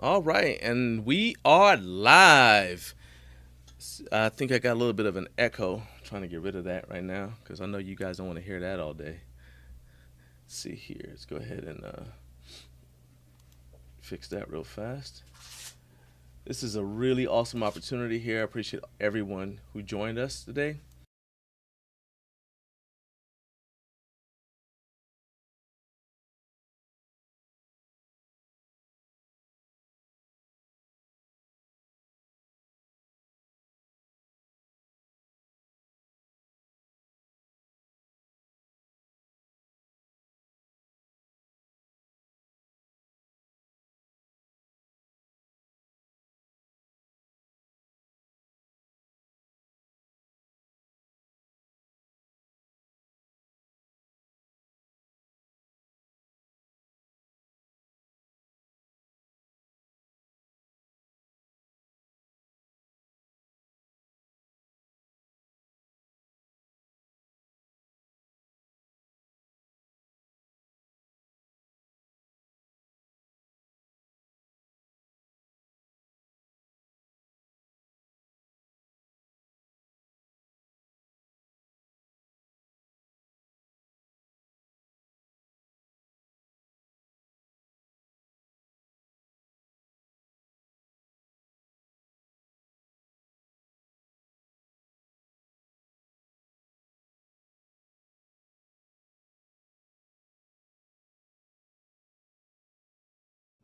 All right, and we are live. I think I got a little bit of an echo. I'm trying to get rid of that right now because I know you guys don't want to hear that all day. Let's see here. Let's go ahead and fix that real fast. This is a really awesome opportunity here. I appreciate everyone who joined us today.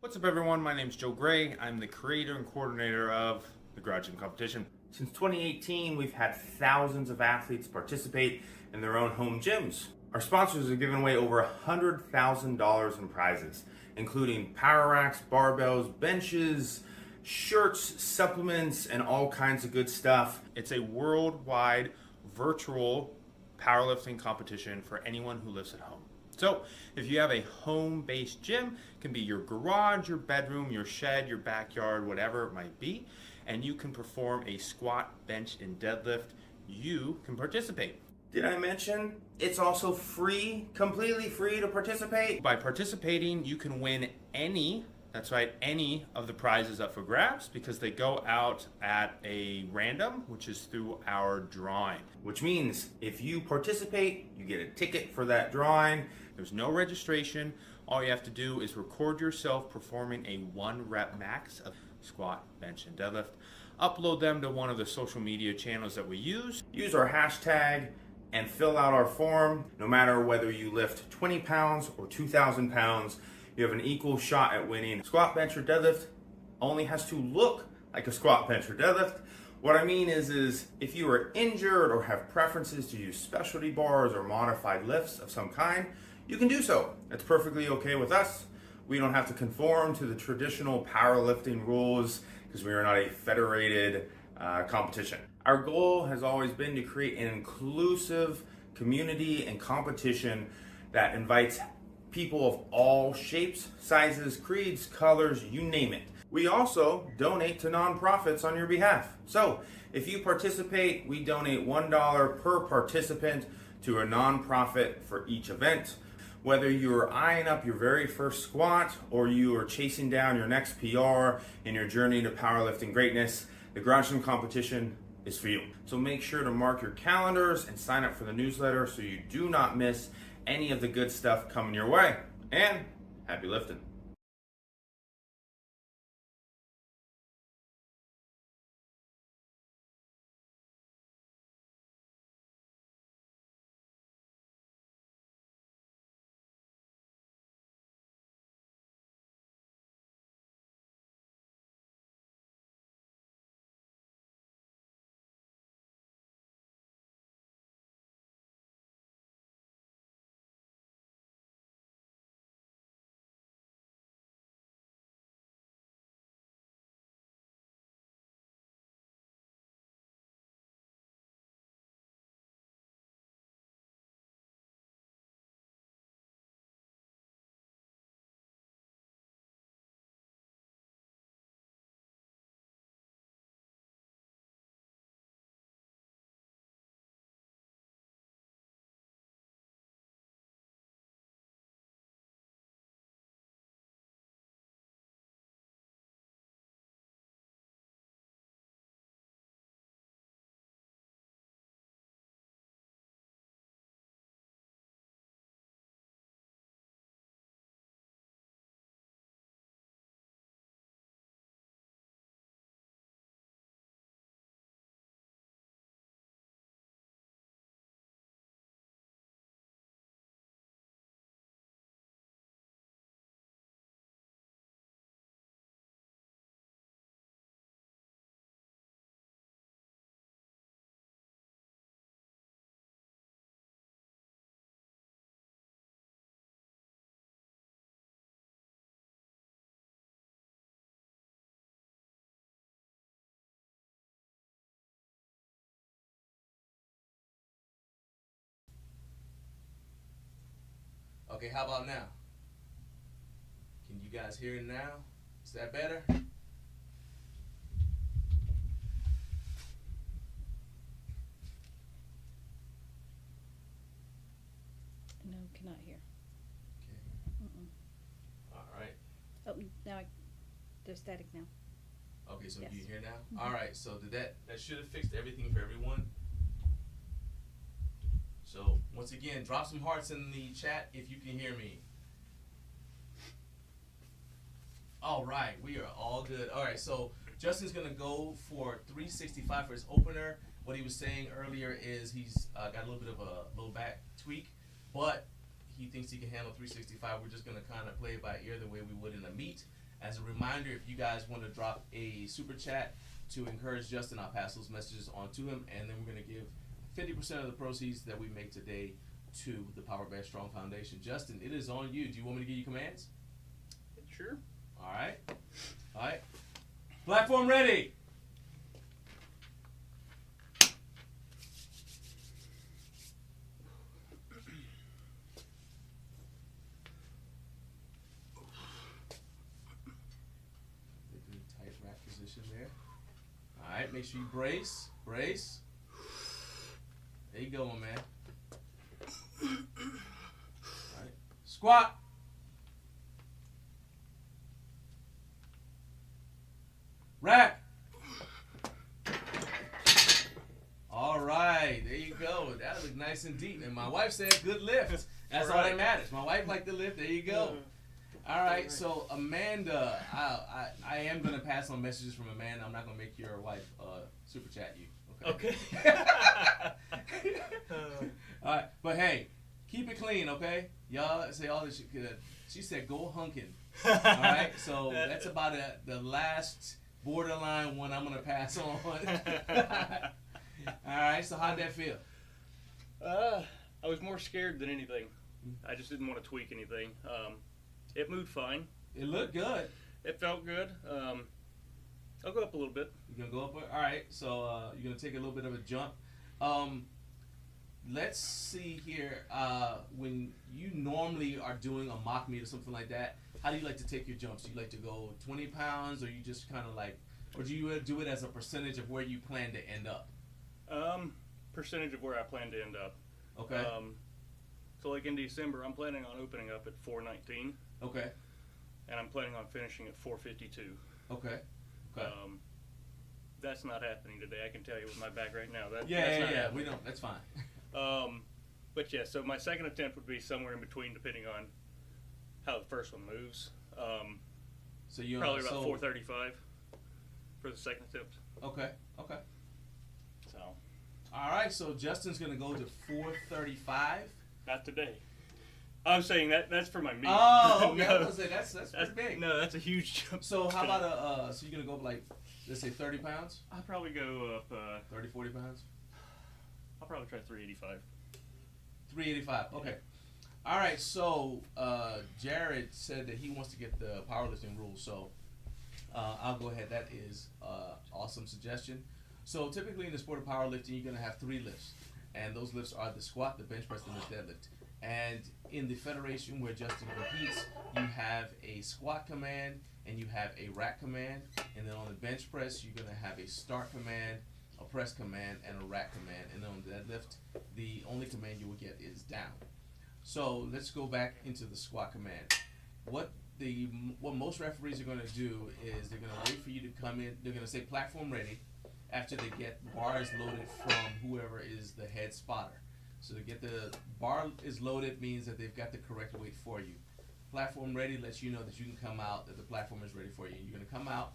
What's up, everyone? My name is Joe Gray. I'm the creator and coordinator of the Garage Gym Competition. Since 2018, we've had thousands of athletes participate in their own home gyms. Our sponsors have given away over $100,000 in prizes, including power racks, barbells, benches, shirts, supplements, and all kinds of good stuff. It's a worldwide virtual powerlifting competition for anyone who lives at home. So if you have a home-based gym, it can be your garage, your bedroom, your shed, your backyard, whatever it might be, and you can perform a squat, bench, and deadlift, you can participate. Did I mention it's also free, completely free to participate? By participating, you can win any of the prizes up for grabs because they go out at a random, which is through our drawing. Which means if you participate, you get a ticket for that drawing. There's no registration. All you have to do is record yourself performing a 1-rep max of squat, bench, and deadlift. Upload them to one of the social media channels that we use. Use our hashtag and fill out our form. No matter whether you lift 20 pounds or 2,000 pounds, you have an equal shot at winning. Squat, bench, or deadlift only has to look like a squat, bench, or deadlift. What I mean is if you are injured or have preferences to use specialty bars or modified lifts of some kind, you can do so. It's perfectly okay with us. We don't have to conform to the traditional powerlifting rules because we are not a federated competition. Our goal has always been to create an inclusive community and competition that invites people of all shapes, sizes, creeds, colors, you name it. We also donate to nonprofits on your behalf. So if you participate, we donate $1 per participant to a nonprofit for each event. Whether you're eyeing up your very first squat or you are chasing down your next PR in your journey to powerlifting greatness, the Garage Gym Competition is for you. So make sure to mark your calendars and sign up for the newsletter so you do not miss any of the good stuff coming your way. And happy lifting. Okay, how about now? Can you guys hear it now? Is that better? No, cannot hear. Okay. All right. Oh, now there's static now. Okay, so Yes. you hear now? Mhm. All right, so that should have fixed everything for everyone. So once again, drop some hearts in the chat if you can hear me. All right, we are all good. All right, so Justin's gonna go for 365 for his opener. What he was saying earlier is he's got a little bit of a low back tweak, but he thinks he can handle 365. We're just gonna kind of play it by ear the way we would in a meet. As a reminder, if you guys want to drop a super chat to encourage Justin, I'll pass those messages on to him, and then we're gonna give 50% of the proceeds that we make today to the Power Bear Strong Foundation. Justin, it is on you. Do you want me to give you commands? Sure. All right. All right. Platform ready. Good tight rack position there. All right. Make sure you brace. Brace. There you go, my man. All right. Squat. Rack. All right, there you go. That looked nice and deep. And my wife said good lift. That's all that matters. My wife liked the lift. There you go. All right, so Amanda, I am going to pass on messages from Amanda. I'm not going to make your wife super chat you. Okay. All right, but hey, keep it clean, okay? Y'all say all this shit good. She said go hunkin'. All right, so that's about the last borderline one I'm going to pass on. All right, so how'd that feel? I was more scared than anything. I just didn't want to tweak anything. It moved fine. It looked good. It felt good. I'll go up a little bit. You're going to go up? All right, so you're going to take a little bit of a jump. Let's see here. When you normally are doing a mock meet or something like that, how do you like to take your jumps? Do you like to go 20 pounds, or you just kind of like, or do you do it as a percentage of where you plan to end up? Percentage of where I plan to end up. Okay. So like in December, I'm planning on opening up at 419. Okay. And I'm planning on finishing at 452. Okay. Okay. That's not happening today. I can tell you with my back right now. That's Yeah. not happening. We don't. That's fine. But yeah, so my second attempt would be somewhere in between, depending on how the first one moves. So you probably about 435 for the second attempt. Okay. Okay. So. All right. So Justin's gonna go to 435. Not today. I'm saying that's for my meet. Oh, okay. No, I was gonna say that's pretty big. No, that's a huge jump. So how about so you're gonna go up like, let's say 30 pounds? I'll probably go up 30, 40 pounds? I'll probably try 385. 385. Okay. All right. So Jared said that he wants to get the powerlifting rules. So I'll go ahead. That is awesome suggestion. So typically in the sport of powerlifting, you're gonna have 3 lifts, and those lifts are the squat, the bench press, and the deadlift. And in the federation where Justin competes, you have a squat command and you have a rack command, and then on the bench press, you're gonna have a start command, a press command, and a rack command. And then on the deadlift, the only command you will get is down. So let's go back into the squat command. What most referees are going to do is they're going to wait for you to come in. They're going to say platform ready after they get the bars loaded from whoever is the head spotter. So to get the bar is loaded means that they've got the correct weight for you. Platform ready lets you know that you can come out, that the platform is ready for you. You're going to come out.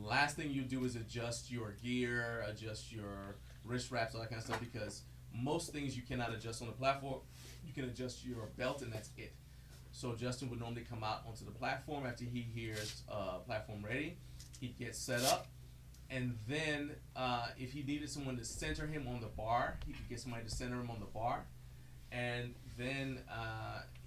Last thing you do is adjust your gear, adjust your wrist wraps, all that kind of stuff, because most things you cannot adjust on the platform. You can adjust your belt, and that's it. So Justin would normally come out onto the platform after he hears platform ready. He'd get set up, and then if he needed someone to center him on the bar, he could get somebody to center him on the bar, and then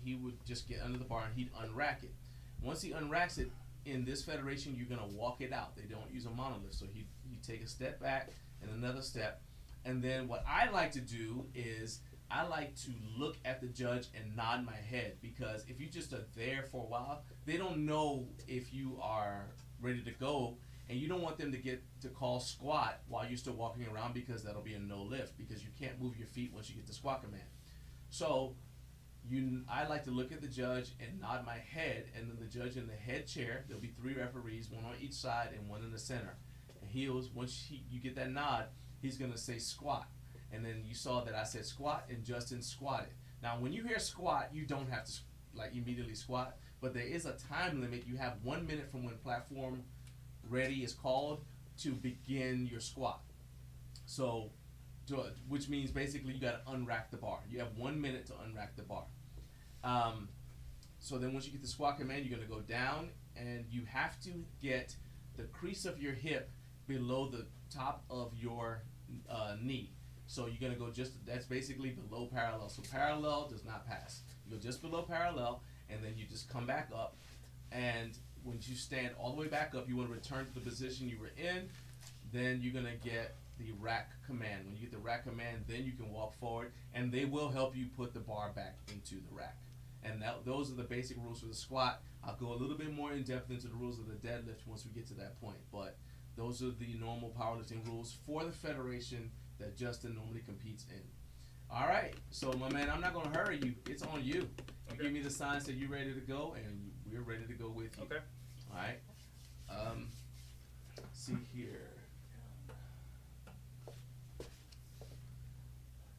he would just get under the bar and he'd unrack it. Once he unracks it, in this federation, you're gonna walk it out. They don't use a monolift, so you take a step back and another step, and then what I like to do is I like to look at the judge and nod my head, because if you just are there for a while, they don't know if you are ready to go, and you don't want them to get to call squat while you're still walking around, because that'll be a no lift, because you can't move your feet once you get to squat command. So I like to look at the judge and nod my head, and then the judge in the head chair, there'll be 3 referees, 1 on each side and 1 in the center. And once you get that nod, he's gonna say squat. And then you saw that I said squat, and Justin squatted. Now, when you hear squat, you don't have to like immediately squat, but there is a time limit. You have 1 minute from when platform ready is called to begin your squat. So, which means basically you got to unrack the bar. You have 1 minute to unrack the bar. So then once you get the squat command, you're going to go down, and you have to get the crease of your hip below the top of your knee. So you're going to go that's basically below parallel. So parallel does not pass. You go just below parallel, and then you just come back up. And when you stand all the way back up, you want to return to the position you were in. Then you're going to get the rack command. When you get the rack command, then you can walk forward, and they will help you put the bar back into the rack. And those are the basic rules for the squat. I'll go a little bit more in depth into the rules of the deadlift once we get to that point. But those are the normal powerlifting rules for the federation that Justin normally competes in. All right, so my man, I'm not going to hurry you. It's on you. You give me the signs that you're ready to go, and we're ready to go with you. Okay. All right. Let's see here.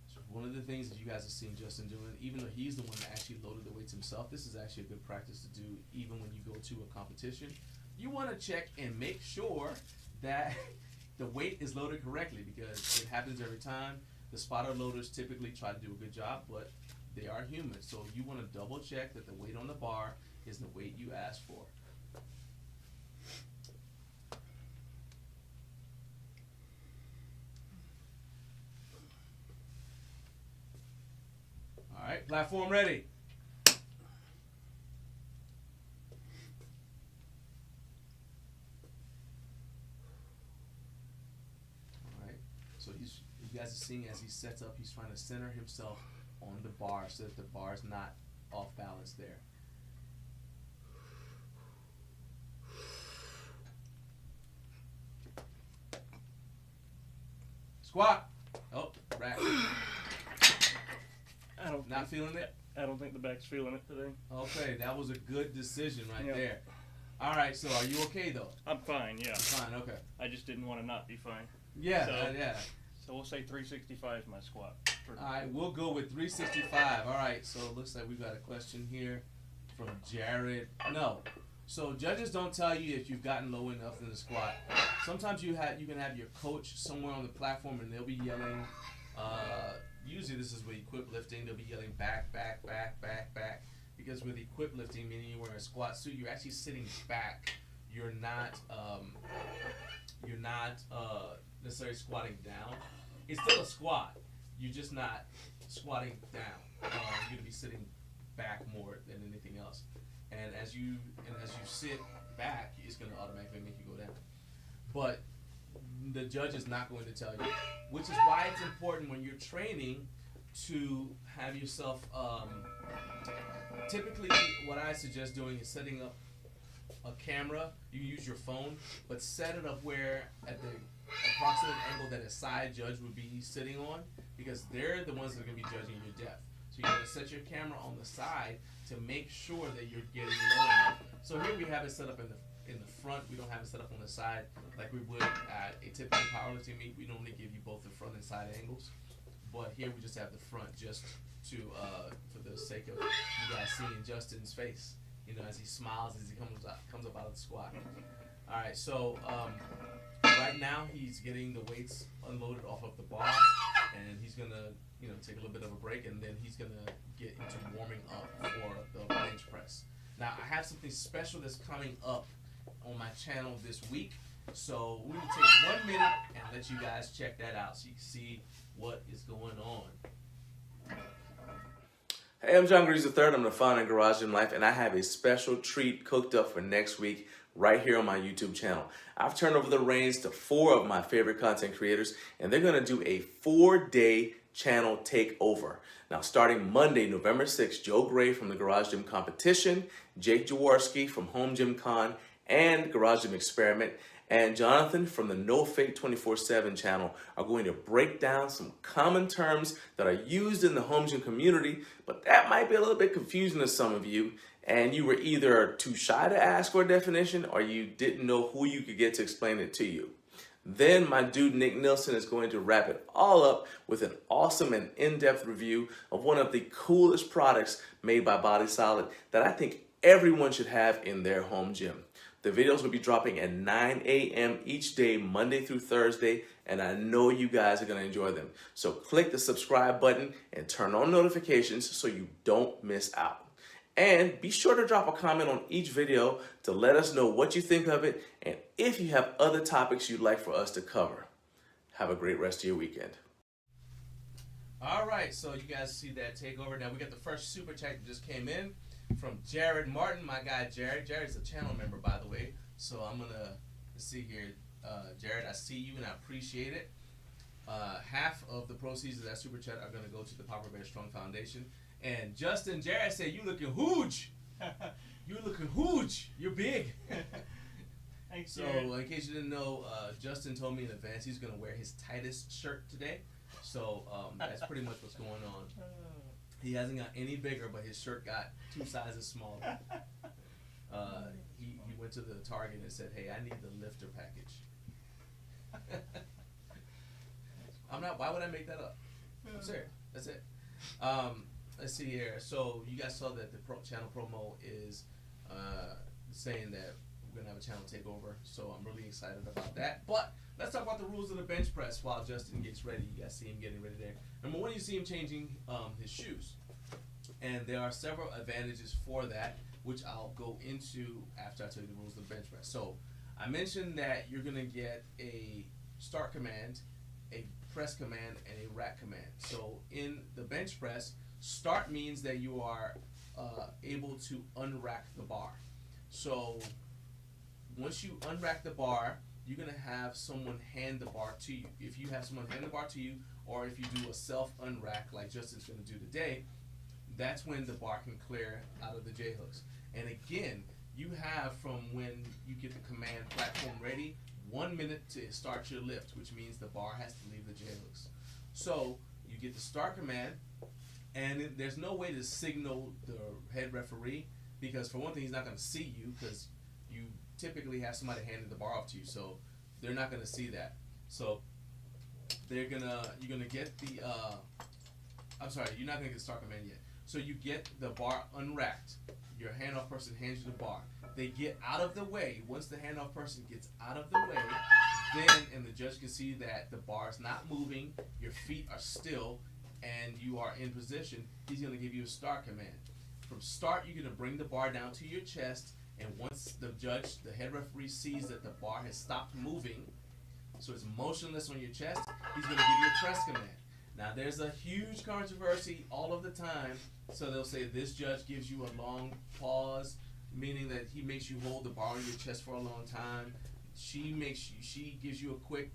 So one of the things that you guys have seen Justin doing, even though he's the one that actually loaded the weights himself, this is actually a good practice to do even when you go to a competition. You want to check and make sure that the weight is loaded correctly, because it happens every time. The spotter loaders typically try to do a good job, but they are human. So you want to double check that the weight on the bar is the weight you asked for. All right, platform ready. So you guys are seeing as he sets up, he's trying to center himself on the bar so that the bar is not off balance there. Squat. Oh, rack. Not feeling it? I don't think the back's feeling it today. Okay, that was a good decision right Yep. there. All right, so are you okay though? I'm fine, yeah. Fine, okay. I just didn't want to not be fine. Yeah, So- yeah. So we'll say 365 is my squat. All right, we'll go with 365. All right, so it looks like we've got a question here from Jared. No. So judges don't tell you if you've gotten low enough in the squat. Sometimes you can have your coach somewhere on the platform, and they'll be yelling. Usually this is with equip lifting. They'll be yelling back, back, back, back, back. Because with equip lifting, meaning you wear a squat suit, you're actually sitting back. You're not necessarily squatting down. It's still a squat. You're just not squatting down. You're gonna be sitting back more than anything else. And as you sit back, it's gonna automatically make you go down. But the judge is not going to tell you, which is why it's important when you're training to have yourself. Typically, what I suggest doing is setting up a camera. You use your phone, but set it up where at the approximate angle that a side judge would be sitting on, because they're the ones that are going to be judging your depth. So you got to set your camera on the side to make sure that you're getting low enough. So here we have it set up in the front. We don't have it set up on the side like we would at a typical powerlifting meet. We normally give you both the front and side angles, but here we just have the front just to for the sake of you guys seeing Justin's face, you know, as he smiles as he comes up out of the squat. All right, so right now he's getting the weights unloaded off of the bar, and he's gonna take a little bit of a break, and then he's gonna get into warming up for the bench press. Now I have something special that's coming up on my channel this week, so we're gonna take 1 minute and let you guys check that out so you can see what is going on. Hey, I'm John Greaves III. I'm the founder of Garage Gym Life, and I have a special treat cooked up for next week right here on my YouTube channel. I've turned over the reins to 4 of my favorite content creators, and they're going to do a 4-day channel takeover. Now, starting Monday, November 6th, Joe Gray from the Garage Gym Competition, Jake Jaworski from Home Gym Con and Garage Gym Experiment, and Jonathan from the No Fake 24/7 channel are going to break down some common terms that are used in the home gym community, but that might be a little bit confusing to some of you, and you were either too shy to ask for a definition or you didn't know who you could get to explain it to you. Then my dude Nick Nilsson is going to wrap it all up with an awesome and in-depth review of one of the coolest products made by Body Solid that I think everyone should have in their home gym. The videos will be dropping at 9 a.m. each day, Monday through Thursday, and I know you guys are going to enjoy them. So click the subscribe button and turn on notifications so you don't miss out. And be sure to drop a comment on each video to let us know what you think of it and if you have other topics you'd like for us to cover. Have a great rest of your weekend. All right, so you guys see that takeover. Now we got the first super chat that just came in from Jared Martin, my guy Jared. Jared's a channel member, by the way. So I'm gonna see here, Jared. I see you and I appreciate it. Half of the proceeds of that super chat are gonna go to the Papa Bear Strong Foundation. And Justin Jared said, "You looking huge. You looking huge. You're big." Thanks, so Jared. in case you didn't know, Justin told me in advance he's gonna wear his tightest shirt today. So that's pretty much what's going on. He hasn't got any bigger, but his shirt got 2 sizes smaller. He went to the Target and said, "Hey, I need the lifter package." I'm not. Why would I make that up? I'm serious. That's it. Let's see here. So you guys saw that the channel promo is saying that we're gonna have a channel takeover. So I'm really excited about that. But let's talk about the rules of the bench press while Justin gets ready. You guys see him getting ready there. Number one, you see him changing his shoes, and there are several advantages for that, which I'll go into after I tell you the rules of the bench press. So I mentioned that you're gonna get a start command, a press command, and a rack command. So in the bench press, start means that you are able to unrack the bar. So once you unrack the bar, you're going to have someone hand the bar to you. If you have someone hand the bar to you, or if you do a self-unrack like Justin's going to do today, that's when the bar can clear out of the J-hooks. And again, you have from when you get the command platform ready, 1 minute to start your lift, which means the bar has to leave the J-hooks. So you get the start command, and there's no way to signal the head referee, because for one thing, he's not going to see you, because you typically have somebody handing the bar off to you, so they're not going to see that. So you're gonna get the I'm sorry, you're not gonna get the start command yet. So you get the bar unracked. Your handoff person hands you the bar. They get out of the way. Once the handoff person gets out of the way, and the judge can see that the bar is not moving, your feet are still, and you are in position, he's gonna give you a start command. From start, you're gonna bring the bar down to your chest, and once the judge, the head referee, sees that the bar has stopped moving, so it's motionless on your chest, he's going to give you a press command. Now, there's a huge controversy all of the time, so they'll say this judge gives you a long pause, meaning that he makes you hold the bar on your chest for a long time. She gives you a quick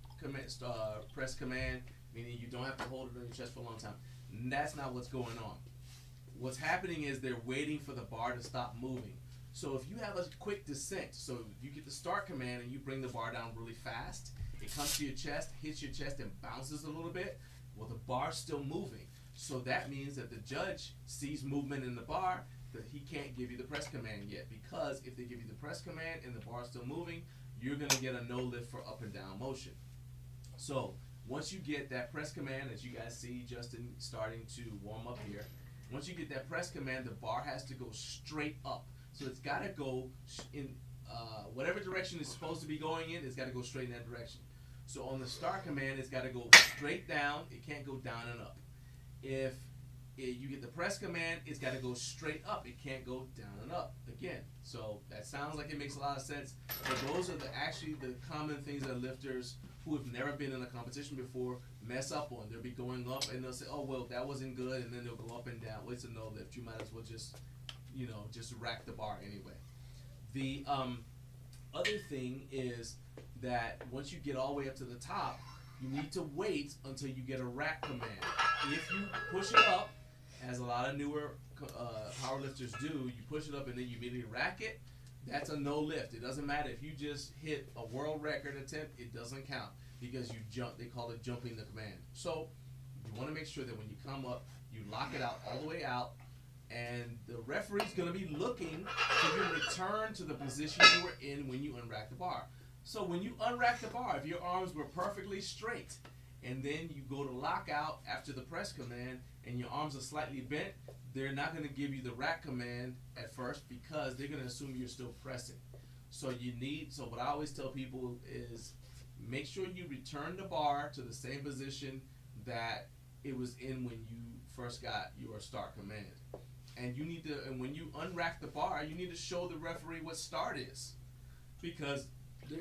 press command, meaning you don't have to hold it on your chest for a long time. And that's not what's going on. What's happening is they're waiting for the bar to stop moving. So if you have a quick descent, so you get the start command and you bring the bar down really fast, it comes to your chest, hits your chest, and bounces a little bit, well, the bar's still moving. So that means that the judge sees movement in the bar, that he can't give you the press command yet, because if they give you the press command and the bar's still moving, you're going to get a no lift for up and down motion. So once you get that press command, as you guys see Justin starting to warm up here, once you get that press command, the bar has to go straight up. So it's got to go in whatever direction it's supposed to be going in, it's got to go straight in that direction. So on the start command, it's got to go straight down. It can't go down and up. If you get the press command, it's got to go straight up. It can't go down and up again. So that sounds like it makes a lot of sense. But those are actually the common things that lifters who have never been in a competition before mess up on. They'll be going up and they'll say, oh, well, that wasn't good. And then they'll go up and down. Well, it's a no lift. You might as well just rack the bar anyway. The other thing is that once you get all the way up to the top, you need to wait until you get a rack command. if you push it up, as a lot of newer powerlifters do, you push it up and then you immediately rack it, that's a no lift. It doesn't matter if you just hit a world record attempt, it doesn't count because you jump. They call it jumping the command. So you want to make sure that when you come up, you lock it out all the way out, and the referee's going to be looking for you to return to the position you were in when you unrack the bar. So when you unrack the bar, if your arms were perfectly straight, and then you go to lock out after the press command and your arms are slightly bent, they're not going to give you the rack command at first because they're going to assume you're still pressing. So what I always tell people is make sure you return the bar to the same position that it was in when you first got your start command. And and when you unrack the bar, you need to show the referee what start is. Because,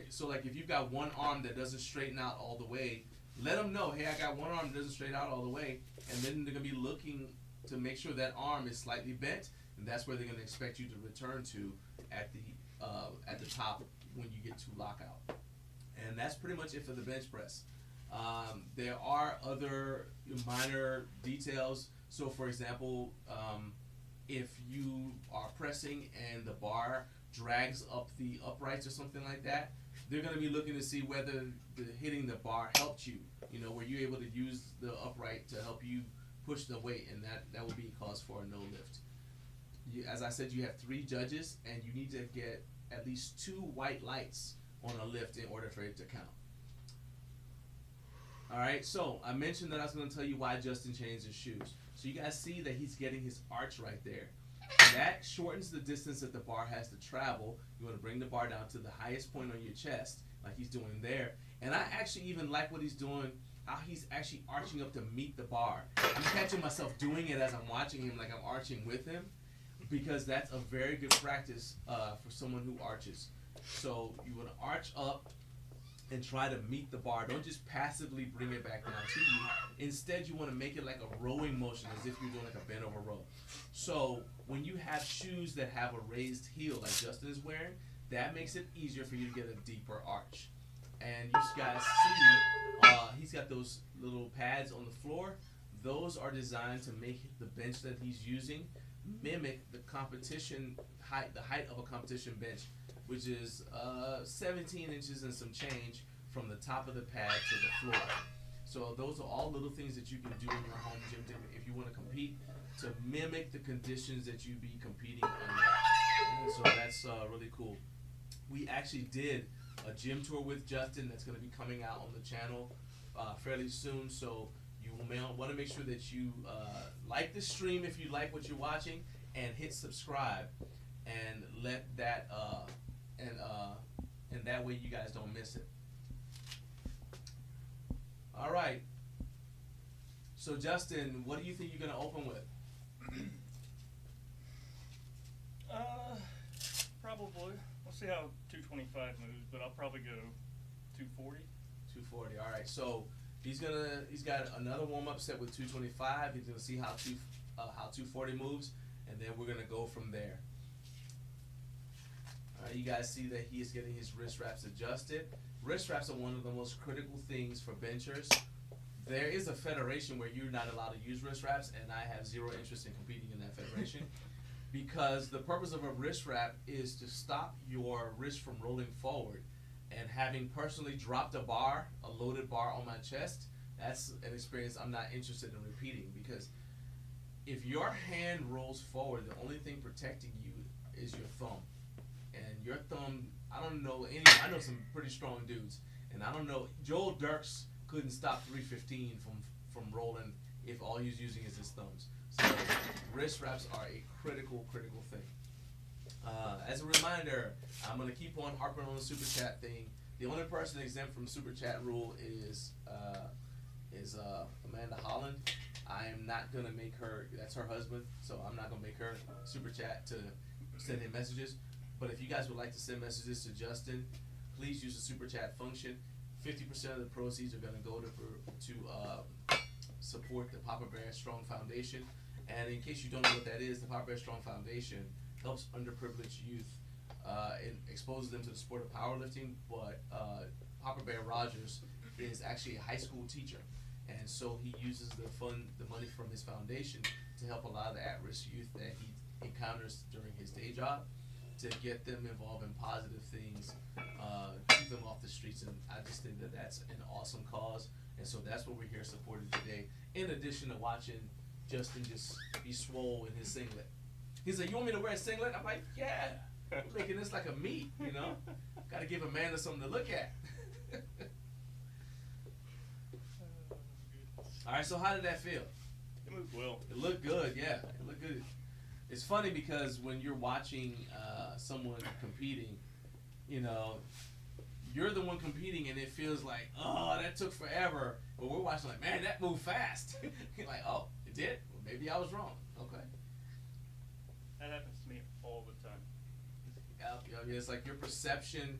so like if you've got one arm that doesn't straighten out all the way, let them know, hey, I got one arm that doesn't straighten out all the way, and then they're going to be looking to make sure that arm is slightly bent, and that's where they're going to expect you to return to at the top when you get to lockout. And that's pretty much it for the bench press. There are other minor details. So, for example, if you are pressing and the bar drags up the uprights or something like that, they're going to be looking to see whether hitting the bar helped you. Were you able to use the upright to help you push the weight, and that would be a cause for a no lift. As I said, you have 3 judges, and you need to get at least 2 white lights on a lift in order for it to count. All right, so I mentioned that I was going to tell you why Justin changed his shoes. So you guys see that he's getting his arch right there. That shortens the distance that the bar has to travel. You want to bring the bar down to the highest point on your chest, like he's doing there. And I actually even like what he's doing, how he's actually arching up to meet the bar. I'm catching myself doing it as I'm watching him, like I'm arching with him, because that's a very good practice for someone who arches. So you want to arch up and try to meet the bar. Don't just passively bring it back down to you. Instead, you want to make it like a rowing motion, as if you're doing like a bent over row. So when you have shoes that have a raised heel like Justin is wearing, that makes it easier for you to get a deeper arch. And you guys see he's got those little pads on the floor. Those are designed to make the bench that he's using mimic the competition height, the height of a competition bench, which is 17 inches and some change from the top of the pad to the floor. So those are all little things that you can do in your home gym if you want to compete, to mimic the conditions that you'd be competing under. And so that's really cool. We actually did a gym tour with Justin that's going to be coming out on the channel fairly soon. So you want to make sure that you like the stream if you like what you're watching, and hit subscribe, and let that and that way you guys don't miss it. All right. So Justin, what do you think you're going to open with? Probably. We'll see how 225 moves, but I'll probably go 240. 240. All right. So he's got another warm up set with 225. He's gonna see how 240 moves, and then we're gonna go from there. All right. You guys see that he is getting his wrist wraps adjusted. Wrist wraps are one of the most critical things for benchers. There is a federation where you're not allowed to use wrist wraps, and I have zero interest in competing in that federation. Because the purpose of a wrist wrap is to stop your wrist from rolling forward. And having personally dropped a loaded bar on my chest, that's an experience I'm not interested in repeating. Because if your hand rolls forward, the only thing protecting you is your thumb. And your thumb, I know some pretty strong dudes. And I don't know, Joel Dirks couldn't stop 315 from rolling if all he's using is his thumbs. So wrist wraps are a critical thing. As a reminder, I'm going to keep on harping on the super chat thing. The only person exempt from super chat rule is Amanda Holland. I am not going to make her, that's her husband, so I'm not going to make her super chat to send him messages. But if you guys would like to send messages to Justin, please use the super chat function. 50% of the proceeds are going to go to support the Papa Bear Strong Foundation. And in case you don't know what that is, the Papa Bear Strong Foundation helps underprivileged youth and exposes them to the sport of powerlifting. But Papa Bear Rogers is actually a high school teacher, and so he uses the money from his foundation to help a lot of the at-risk youth that he encounters during his day job, to get them involved in positive things, keep them off the streets. And I just think that that's an awesome cause, and so that's what we're here supporting today. In addition to watching Justin just be swole in his singlet. He's like, "You want me to wear a singlet?" I'm like, "Yeah." We're making this like a meet, you know? Got to give Amanda something to look at. All right, so how did that feel? It moved well. It looked good, yeah. It looked good. It's funny because when you're watching someone competing, you know, you're the one competing and it feels like, oh, that took forever. But we're watching like, man, that moved fast. You're like, oh, it did? Well, maybe I was wrong. Okay. That happens to me all the time. Yeah, it's like your perception,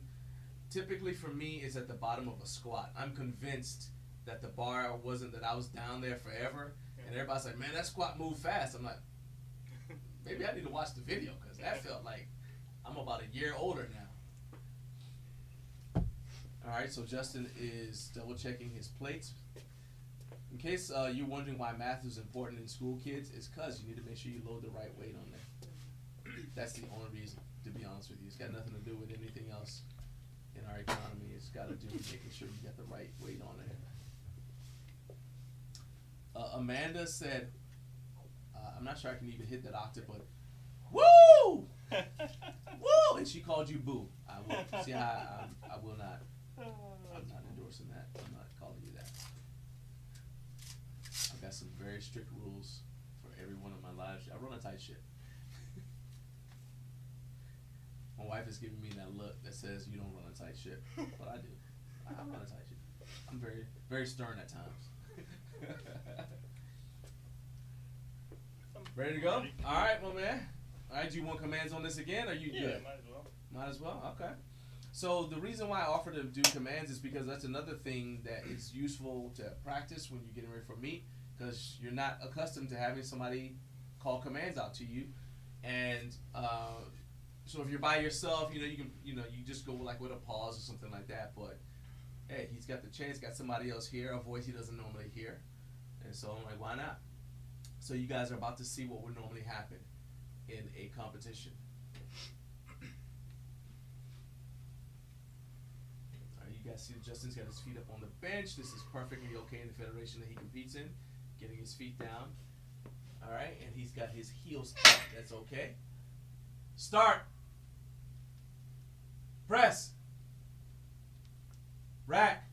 typically for me, is at the bottom of a squat. I'm convinced that the bar wasn't, that I was down there forever. And everybody's like, man, that squat moved fast. I'm like, maybe I need to watch the video because that felt like I'm about a year older now. All right, so Justin is double checking his plates. In case you're wondering why math is important in school, kids, it's because you need to make sure you load the right weight on there. That's the only reason, to be honest with you. It's got nothing to do with anything else in our economy. It's got to do with making sure you get the right weight on there. Amanda said, I'm not sure I can even hit that octave, but woo! Woo! And she called you boo. I will. See, I will not. I'm not endorsing that. I'm not calling you that. I've got some very strict rules for every one of my lives. I run a tight ship. My wife is giving me that look that says you don't run a tight ship, but I do. I run a tight ship. I'm very, very stern at times. Ready to go? All right, my man. All right, do you want commands on this again, or you good? Yeah, might as well. Might as well? Okay. So the reason why I offer to do commands is because that's another thing that is useful to practice when you're getting ready for meet, because you're not accustomed to having somebody call commands out to you. And so if you're by yourself, you can you just go like with a pause or something like that. But hey, he's got the chance, got somebody else here, a voice he doesn't normally hear. And so I'm like, why not? So you guys are about to see what would normally happen in a competition. All right, you guys see that Justin's got his feet up on the bench. This is perfectly okay in the federation that he competes in. Getting his feet down. All right, and he's got his heels up. That's okay. Start. Press. Rack.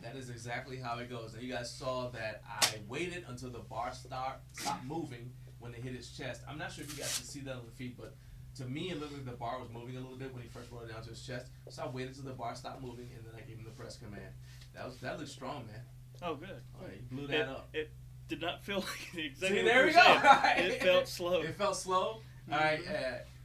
That is exactly how it goes. Now you guys saw that I waited until the bar stopped moving when it hit his chest. I'm not sure if you guys can see that on the feet, but to me it looked like the bar was moving a little bit when he first brought it down to his chest. So I waited until the bar stopped moving, and then I gave him the press command. That looked strong, man. Oh, good. All right, you blew that up. It did not feel like exactly. See, what there you we go. said. Right. It felt slow. It felt slow. All right.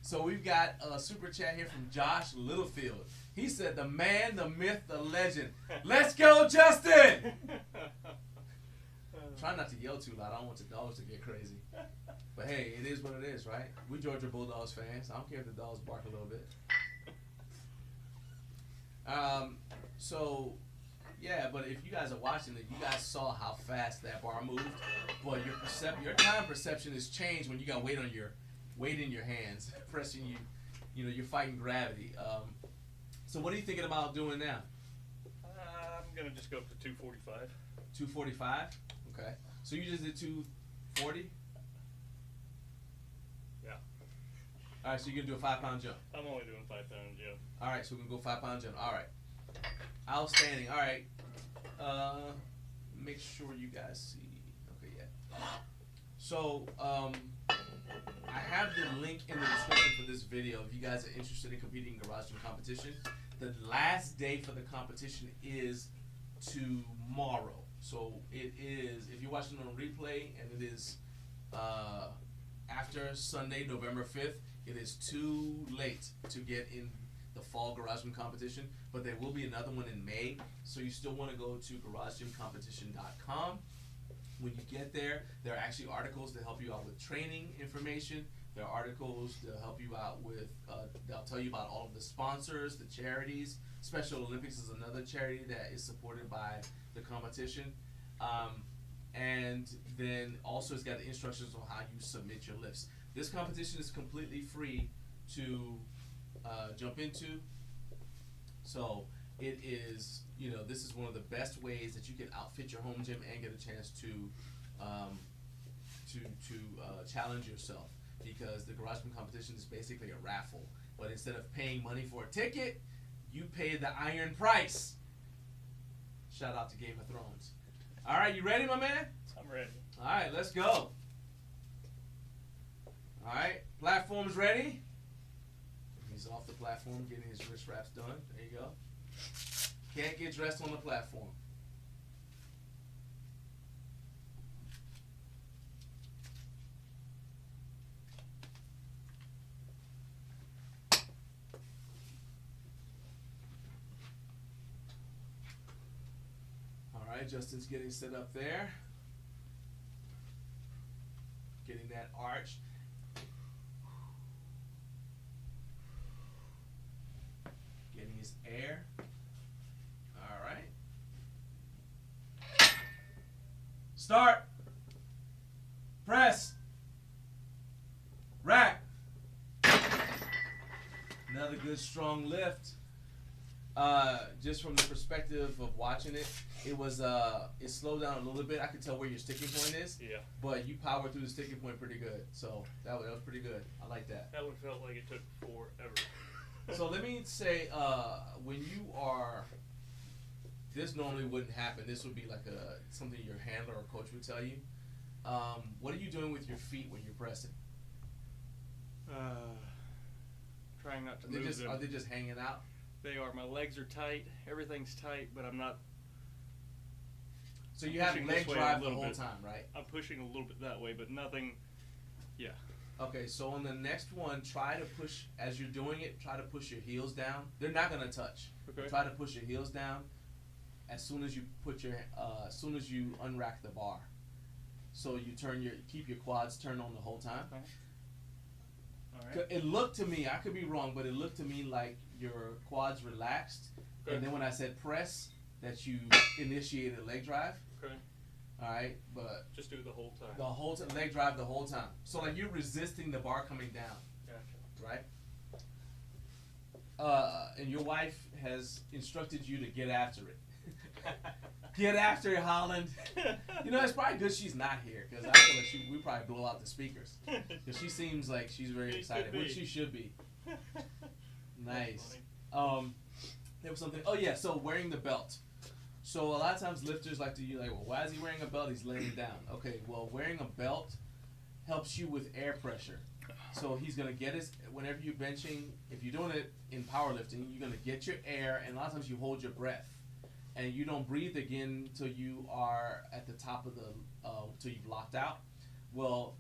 So we've got a super chat here from Josh Littlefield. He said, "The man, the myth, the legend. Let's go, Justin!" Try not to yell too loud. I don't want the dogs to get crazy. But hey, it is what it is, right? We Georgia Bulldogs fans. I don't care if the dogs bark a little bit. So, yeah, but if you guys are watching it, you guys saw how fast that bar moved. But your time perception has changed when you got weight in your hands, pressing you. You're fighting gravity. So what are you thinking about doing now? I'm gonna just go up to 245. 245? Okay. So you just did 240? Yeah. All right, so you're going to do a 5-pound jump. I'm only doing 5-pound jump. All right, so we're going to go 5-pound jump. All right. Outstanding. All right. Make sure you guys see. Okay, yeah. So, I have the link in the description for this video if you guys are interested in competing in Garage Gym competition. The last day for the competition is tomorrow. So it is, if you're watching on replay, and it is after Sunday, November 5th, it is too late to get in the fall Garage Gym competition, but there will be another one in May. So you still want to go to GarageGymCompetition.com. When you get there, there are actually articles to help you out with training information. There are articles to help you out with, they'll tell you about all of the sponsors, the charities. Special Olympics is another charity that is supported by the competition. And then also it's got the instructions on how you submit your lifts. This competition is completely free to jump into. So it is, this is one of the best ways that you can outfit your home gym and get a chance to challenge yourself, because the garage gym competition is basically a raffle. But instead of paying money for a ticket, you pay the iron price. Shout out to Game of Thrones. All right, you ready, my man? I'm ready. All right, let's go. All right, platform's ready. He's off the platform getting his wrist wraps done. There you go. Can't get dressed on the platform. All right, Justin's getting set up there. Getting that arch. Getting his air. All right. Start. Press. Rack. Another good strong lift. Just from the perspective of watching it, it slowed down a little bit. I could tell where your sticking point is. Yeah. But you powered through the sticking point pretty good. So that was pretty good. I like that. That one felt like it took forever. So let me say, when you are, this normally wouldn't happen. This would be like something your handler or coach would tell you. What are you doing with your feet when you're pressing? Trying not to move them. Are they just hanging out? They are. My legs are tight. Everything's tight, but I'm not. So you have leg drive the whole time, right? I'm pushing a little bit that way, but nothing. Yeah. Okay, so on the next one, try to push, as you're doing it, try to push your heels down. They're not gonna touch. Okay. Try to push your heels down as soon as you as soon as you unrack the bar. So you keep your quads turned on the whole time. Okay. All right. It looked to me, I could be wrong, but it looked to me like your quads relaxed, Okay. and then when I said press, that you initiated leg drive. Okay. All right, but Just do it the whole time. the whole leg drive the whole time. So like you're resisting the bar coming down, Gotcha. right? And your wife has instructed you to get after it. Get after it, Holland. It's probably good she's not here, because I feel like we probably blow out the speakers. Because she seems like she's very She excited, could which be. she should be. Nice. Funny. There was something. Oh yeah, so wearing the belt. So a lot of times lifters like to use well, why is he wearing a belt? He's laying down. Okay, well, wearing a belt helps you with air pressure. So he's gonna get whenever you're benching. If you're doing it in powerlifting, you're gonna get your air, and a lot of times you hold your breath, and you don't breathe again till you are at the top of till you've locked out. Well,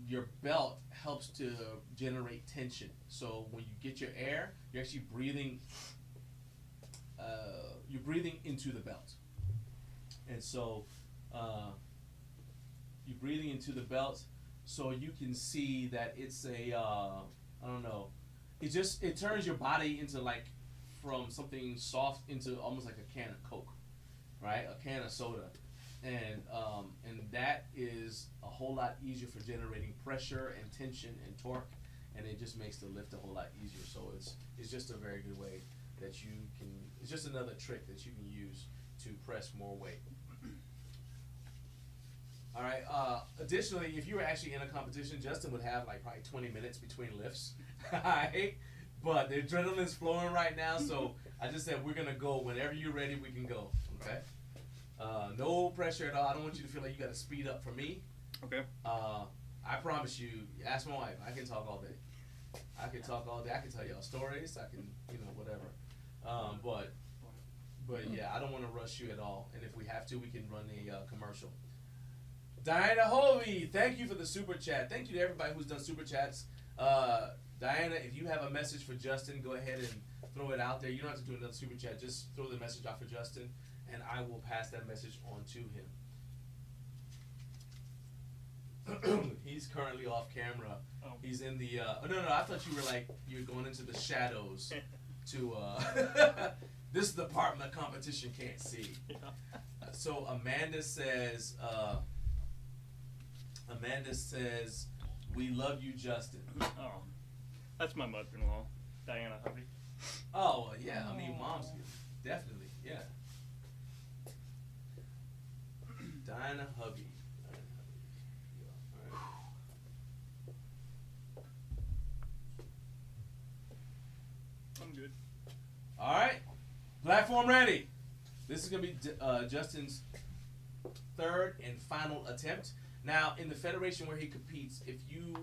your belt helps to generate tension. So when you get your air, you're actually breathing. You're breathing into the belt, and so you're breathing into the belt, so you can see that it's I don't know. It turns your body into from something soft into almost like a can of Coke, right? A can of soda, and that is a whole lot easier for generating pressure and tension and torque, and it just makes the lift a whole lot easier. So it's just a very good way that you can. It's just another trick that you can use to press more weight. All right. Additionally, if you were actually in a competition, Justin would have probably 20 minutes between lifts. All right. But the adrenaline's flowing right now, so I just said we're gonna go whenever you're ready. We can go. Okay. No pressure at all. I don't want you to feel like you got to speed up for me. Okay. I promise you. Ask my wife. I can talk all day. I can talk all day. I can tell y'all stories. I can, whatever. But yeah, I don't want to rush you at all. And if we have to, we can run a commercial. Diana Hovey, thank you for the super chat. Thank you to everybody who's done super chats. Diana, if you have a message for Justin, go ahead and throw it out there. You don't have to do another super chat. Just throw the message out for Justin, and I will pass that message on to him. He's currently off camera. Oh. He's in the. No, I thought you were going into the shadows to. This is the part my competition can't see. Yeah. So Amanda says. We love you, Justin. Oh, that's my mother-in-law, Diana Hovey. Oh yeah, I mean, mom's definitely, yeah. Diana Hubby. Yeah, I'm good. all right, platform ready. This is gonna be Justin's third and final attempt. Now, in the federation where he competes, if you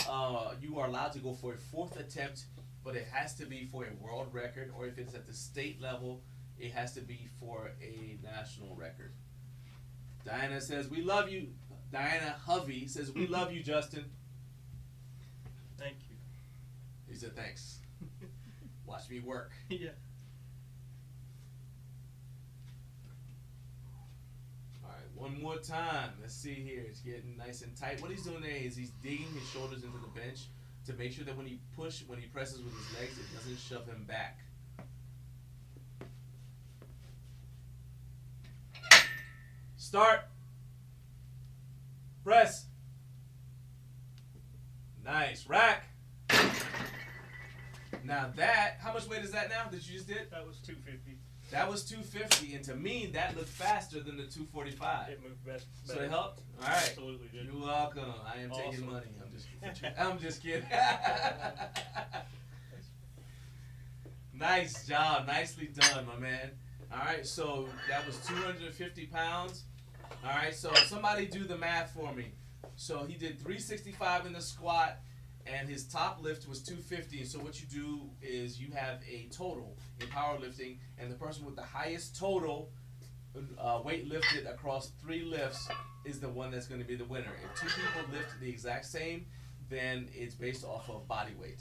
are allowed to go for a fourth attempt, but it has to be for a world record, or if it's at the state level, it has to be for a national record. Diana says, we love you. Diana Hovey says, we love you, Justin. Thank you. He said, thanks. Watch me work. Yeah. All right, one more time. Let's see here. It's getting nice and tight. What he's doing there is he's digging his shoulders into the bench to make sure that when he presses with his legs, it doesn't shove him back. Start. Press. Nice. Rack. Now that, how much weight is that now that you just did? That was 250. That was 250, and to me, that looked faster than the 245. It moved best. So it helped? All right. Absolutely did. You're welcome. I am taking Awesome. money. I'm just kidding. Nice job. Nicely done, my man. All right, so that was 250 pounds. All right, so somebody do the math for me. So he did 365 in the squat, and his top lift was 250. So what you do is you have a total in powerlifting, and the person with the highest total weight lifted across 3 lifts is the one that's going to be the winner. If 2 people lift the exact same, then it's based off of body weight.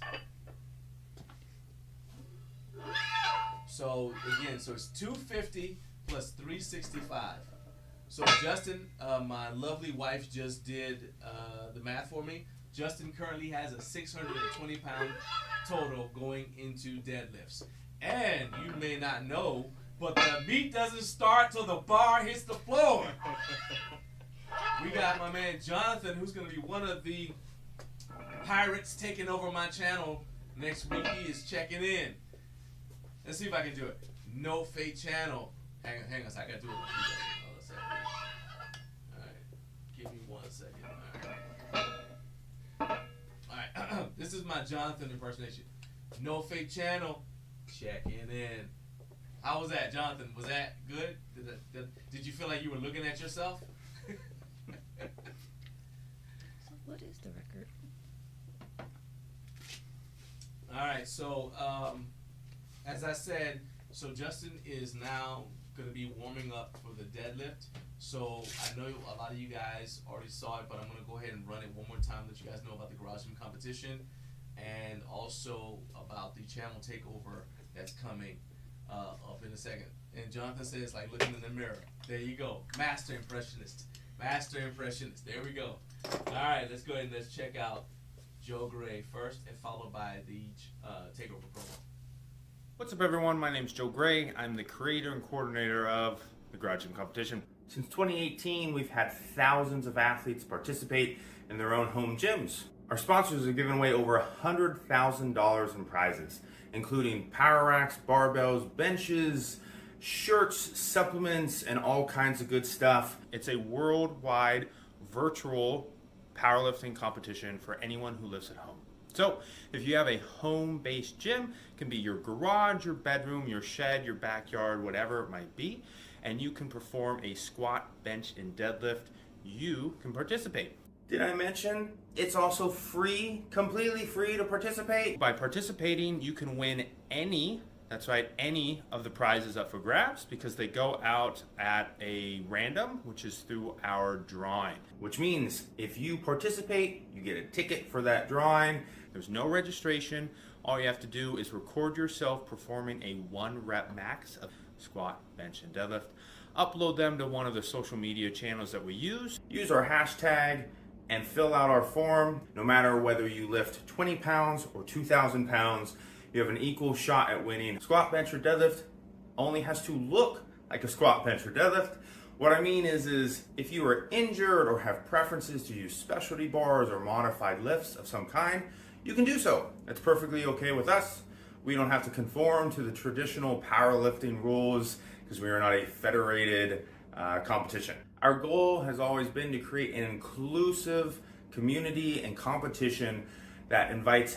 So again, so it's 250 plus 365. So Justin, my lovely wife just did the math for me. Justin currently has a 620 pound total going into deadlifts. And you may not know, but the meet doesn't start till the bar hits the floor. We got my man Jonathan, who's going to be one of the pirates taking over my channel next week. He is checking in. Let's see if I can do it. No Fate channel. Hang on a second. I got to do it. All right. Give me 1 second. All right. This is my Jonathan impersonation. No Fate channel. Checking in. How was that, Jonathan? Was that good? Did you feel like you were looking at yourself? So what is the record? All right, so as I said, so Justin is now going to be warming up for the deadlift. So I know a lot of you guys already saw it, but I'm going to go ahead and run it one more time, let you guys know about the Garage Gym competition and also about the channel takeover that's coming up in a second. And Jonathan says, like looking in the mirror. There you go. Master impressionist. Master impressionist. There we go. All right, let's go ahead and let's check out Joe Gray first, and followed by the takeover promo. What's up, everyone? My name's Joe Gray. I'm the creator and coordinator of the Garage Gym competition. Since 2018, we've had thousands of athletes participate in their own home gyms. Our sponsors have given away over $100,000 in prizes, including power racks, barbells, benches, shirts, supplements, and all kinds of good stuff. It's a worldwide virtual powerlifting competition for anyone who lives at home. So if you have a home-based gym, it can be your garage, your bedroom, your shed, your backyard, whatever it might be, and you can perform a squat, bench, and deadlift, you can participate. Did I mention it's also free, completely free to participate? By participating, you can win any, that's right, any of the prizes up for grabs, because they go out at a random, which is through our drawing. Which means if you participate, you get a ticket for that drawing. There's no registration. All you have to do is record yourself performing a 1 rep max of squat, bench, and deadlift. Upload them to one of the social media channels that we use. Use our hashtag and fill out our form. No matter whether you lift 20 pounds or 2,000 pounds, you have an equal shot at winning. Squat, bench, or deadlift only has to look like a squat, bench, or deadlift. What I mean is if you are injured or have preferences to use specialty bars or modified lifts of some kind, you can do so. That's perfectly okay with us. We don't have to conform to the traditional powerlifting rules because we are not a federated competition. Our goal has always been to create an inclusive community and competition that invites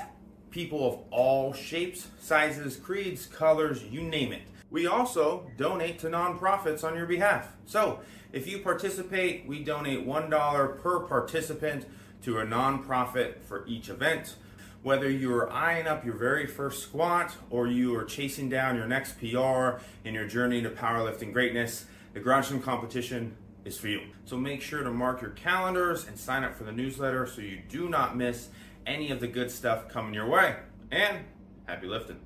people of all shapes, sizes, creeds, colors, you name it. We also donate to nonprofits on your behalf. So if you participate, we donate $1 per participant to a nonprofit for each event. Whether you're eyeing up your very first squat or you are chasing down your next PR in your journey to powerlifting greatness, the Garage Gym competition is for you. So make sure to mark your calendars and sign up for the newsletter so you do not miss any of the good stuff coming your way. And happy lifting.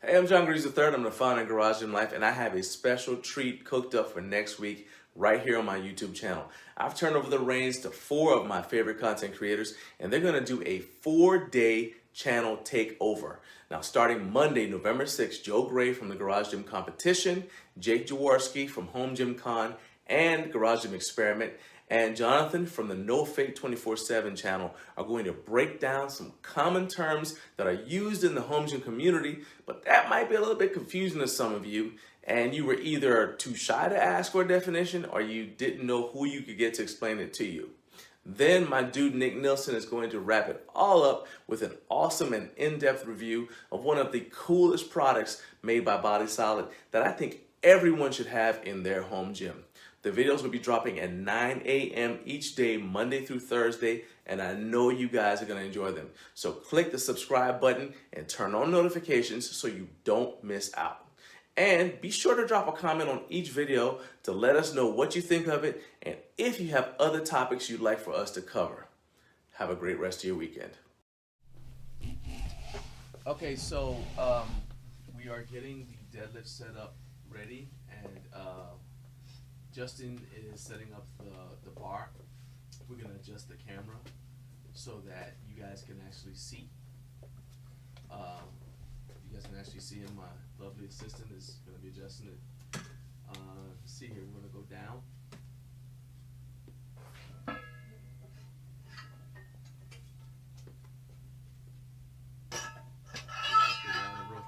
Hey, I'm John Greaves III. I'm the founder of Garage Gym Life, and I have a special treat cooked up for next week right here on my YouTube channel. I've turned over the reins to 4 of my favorite content creators, and they're going to do a 4-day channel takeover. Now, starting Monday, November 6th, Joe Gray from the Garage Gym Competition, Jake Jaworski from Home Gym Con and Garage Gym Experiment, and Jonathan from the No Fake 24/7 channel are going to break down some common terms that are used in the home gym community, but that might be a little bit confusing to some of you, and you were either too shy to ask for a definition or you didn't know who you could get to explain it to you. Then my dude Nick Nilsson is going to wrap it all up with an awesome and in-depth review of one of the coolest products made by Body Solid that I think everyone should have in their home gym. The videos will be dropping at 9 a.m. each day, Monday through Thursday, and I know you guys are going to enjoy them. So click the subscribe button and turn on notifications so you don't miss out. And be sure to drop a comment on each video to let us know what you think of it and if you have other topics you'd like for us to cover. Have a great rest of your weekend. Okay, so we are getting the deadlift set up ready, and Justin is setting up the bar. We're going to adjust the camera so that you guys can actually see. You guys can actually see him. My lovely assistant is going to be adjusting it. See here, we're going to go down.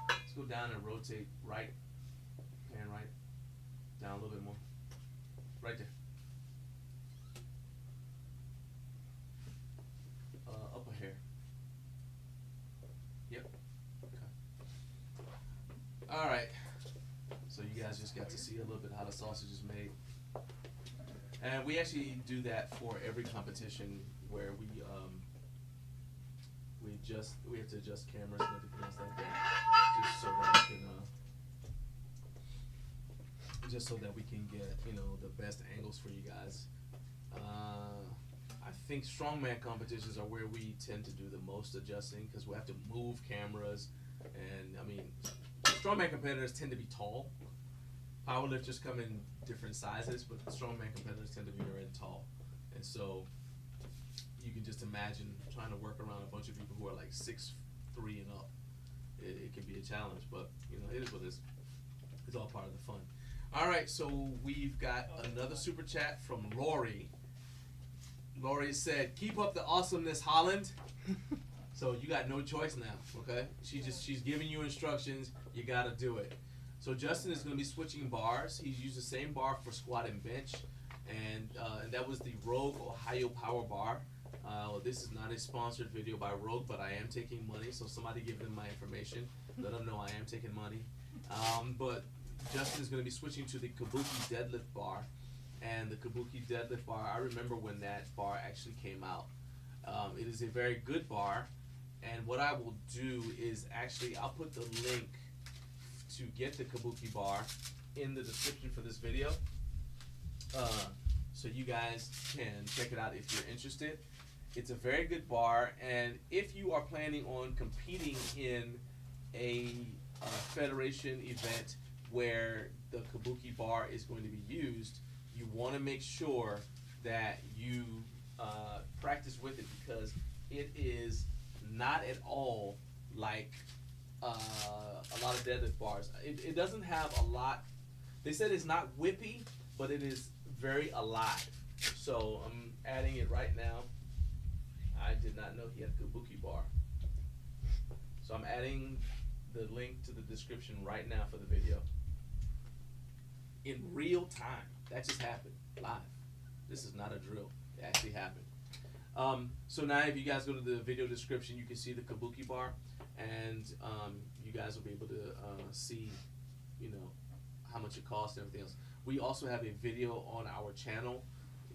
Let's go down and rotate right. Pan right. Down a little bit more. Right there. Up a hair. Yep. Okay. All right. So you guys just got to see a little bit how the sausage is made. And we actually do that for every competition where we have to adjust cameras and everything else like that, just so that we can get, you know, the best angles for you guys. I think strongman competitions are where we tend to do the most adjusting because we have to move cameras, and I mean, strongman competitors tend to be tall. Powerlifters come in different sizes, but the strongman competitors tend to be very tall, and so you can just imagine trying to work around a bunch of people who are like 6'3" and up. It can be a challenge, but you know, it is what it is. It's all part of the fun. All right, so we've got another super chat from Lori. Lori said, "Keep up the awesomeness, Holland." So you got no choice now, okay? She's giving you instructions. You got to do it. So Justin is going to be switching bars. He's used the same bar for squat and bench, and that was the Rogue Ohio Power Bar. This is not a sponsored video by Rogue, but I am taking money, so somebody give them my information. Let them know I am taking money. But Justin is going to be switching to the Kabuki Deadlift Bar. And the Kabuki Deadlift Bar, I remember when that bar actually came out. It is a very good bar. And what I will do is actually, I'll put the link to get the Kabuki Bar in the description for this video. So you guys can check it out if you're interested. It's a very good bar, and if you are planning on competing in a federation event where the Kabuki Bar is going to be used, you want to make sure that you practice with it, because it is not at all like a lot of deadlift bars. It doesn't have a lot. They said it's not whippy, but it is very alive. So I'm adding it right now. I did not know he had a Kabuki Bar. So I'm adding the link to the description right now for the video. In real time. That just happened live. This is not a drill. It actually happened. So now if you guys go to the video description, you can see the Kabuki Bar, and you guys will be able to see, you know, how much it costs and everything else. We also have a video on our channel.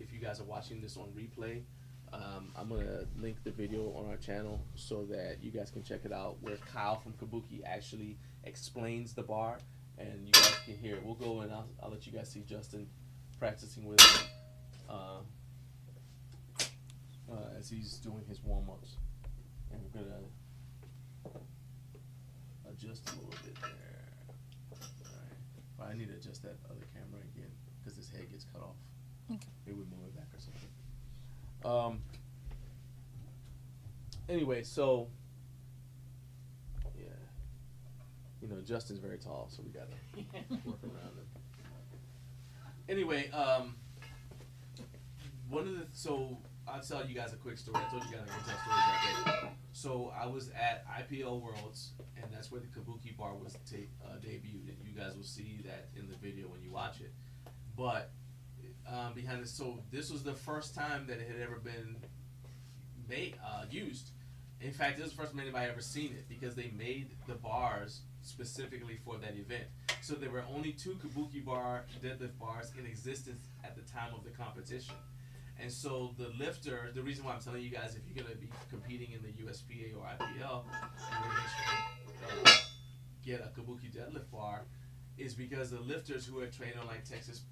If you guys are watching this on replay, I'm going to link the video on our channel so that you guys can check it out, where Kyle from Kabuki actually explains the bar, and you guys can hear it. We'll go and I'll let you guys see Justin practicing with it as he's doing his warm-ups. And we're going to adjust a little bit there. Alright. But I need to adjust that other camera again because his head gets cut off. Okay. Maybe we move it back or something. Anyway, so yeah, you know, Justin's very tall, so we gotta work around him. Anyway, so I'll tell you guys a quick story. I told you guys I can tell stories all day. So I was at IPL Worlds, and that's where the Kabuki Bar was debuted, and you guys will see that in the video when you watch it. But behind this, so this was the first time that it had ever been used. In fact, this was the first time anybody ever seen it, because they made the bars specifically for that event. So there were only 2 Kabuki Bar deadlift bars in existence at the time of the competition. And so the lifter, the reason why I'm telling you guys, if you're going to be competing in the USPA or IPL, and you get a Kabuki deadlift bar, is because the lifters who are trained on like Texas